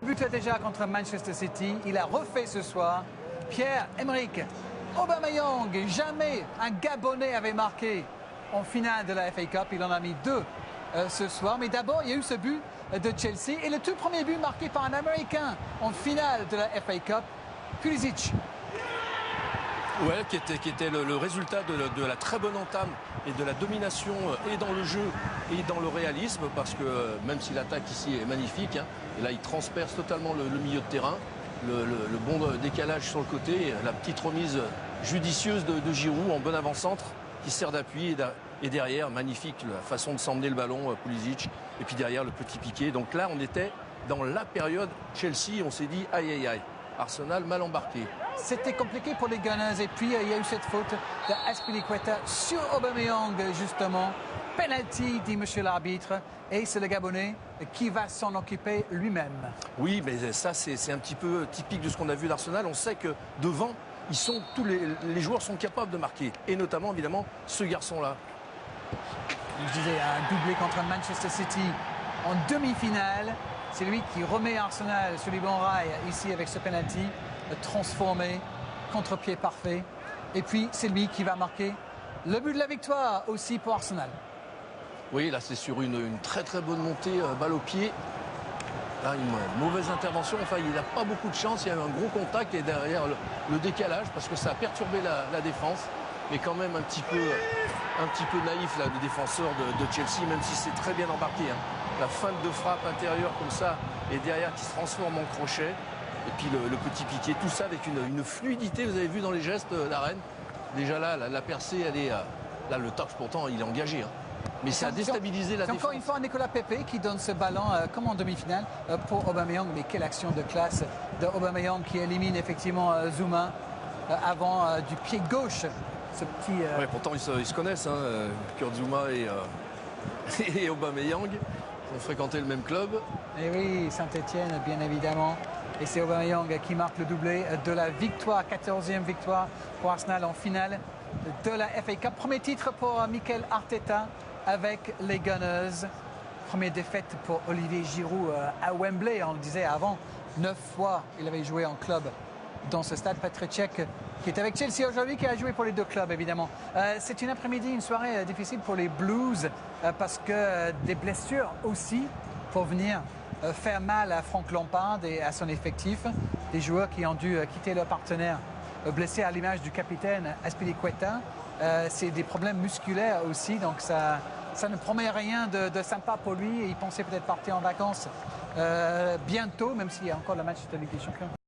But déjà contre Manchester City, il a refait ce soir. Pierre-Emerick Aubameyang, jamais un Gabonais avait marqué en finale de la FA Cup. Il en a mis 2 ce soir. Mais d'abord, il y a eu ce but de Chelsea et le tout premier but marqué par un Américain en finale de la FA Cup, Pulisic. Ouais, qui était le résultat de la très bonne entame et de la domination et dans le jeu et dans le réalisme, parce que même si l'attaque ici est magnifique, hein, et là il transperce totalement le milieu de terrain, le bon décalage sur le côté, la petite remise judicieuse de Giroud en bon avant-centre qui sert d'appui et derrière, magnifique la façon de s'emmener le ballon, Pulisic, et puis derrière le petit piqué. Donc là on était dans la période Chelsea, on s'est dit aïe aïe aïe, Arsenal mal embarqué. C'était compliqué pour les Gunners et puis il y a eu cette faute d'Azpilicueta sur Aubameyang justement. Penalty, dit monsieur l'arbitre, et c'est le Gabonais qui va s'en occuper lui-même. Oui, mais ça c'est un petit peu typique de ce qu'on a vu d'Arsenal. On sait que devant, tous les joueurs sont capables de marquer, et notamment évidemment ce garçon-là. Je disais un doublé contre Manchester City en demi-finale. C'est lui qui remet Arsenal sur les bons rails ici avec ce penalty transformé, contre-pied parfait. Et puis c'est lui qui va marquer le but de la victoire aussi pour Arsenal. Oui, là c'est sur une très très bonne montée, balle au pied. Là une mauvaise intervention, enfin il n'a pas beaucoup de chance, il y a eu un gros contact et derrière le décalage parce que ça a perturbé la défense. Mais quand même un petit peu naïf là, le défenseur de Chelsea, même si c'est très bien embarqué. Hein. La feinte de frappe intérieure comme ça et derrière qui se transforme en crochet. Et puis le petit piqué, tout ça avec une fluidité, vous avez vu dans les gestes d'Arène. Déjà là, la percée, elle est... Là, le touch, pourtant, il est engagé. Hein. Mais ça a déstabilisé la défense. Encore une fois, Nicolas Pepe qui donne ce ballon comme en demi-finale pour Aubameyang. Mais quelle action de classe de Aubameyang qui élimine effectivement Zouma avant du pied gauche. Ce petit... Ouais, pourtant, ils se connaissent, hein, Kurt Zouma et Aubameyang. Ils ont fréquenté le même club. Et oui, Saint-Etienne, bien évidemment. Et c'est Aubameyang qui marque le doublé de la victoire, 14e victoire pour Arsenal en finale de la FA Cup. Premier titre pour Mikel Arteta avec les Gunners. Première défaite pour Olivier Giroud à Wembley, on le disait avant. 9 fois, il avait joué en club dans ce stade. Petr Cech qui est avec Chelsea aujourd'hui, qui a joué pour les 2 clubs évidemment. C'est une après-midi, une soirée difficile pour les Blues parce que des blessures aussi pour venir faire mal à Frank Lampard et à son effectif. Des joueurs qui ont dû quitter leur partenaire blessé à l'image du capitaine Azpilicueta. C'est des problèmes musculaires aussi, donc ça ne promet rien de sympa pour lui. Et il pensait peut-être partir en vacances bientôt, même s'il y a encore le match de Ligue des Champions.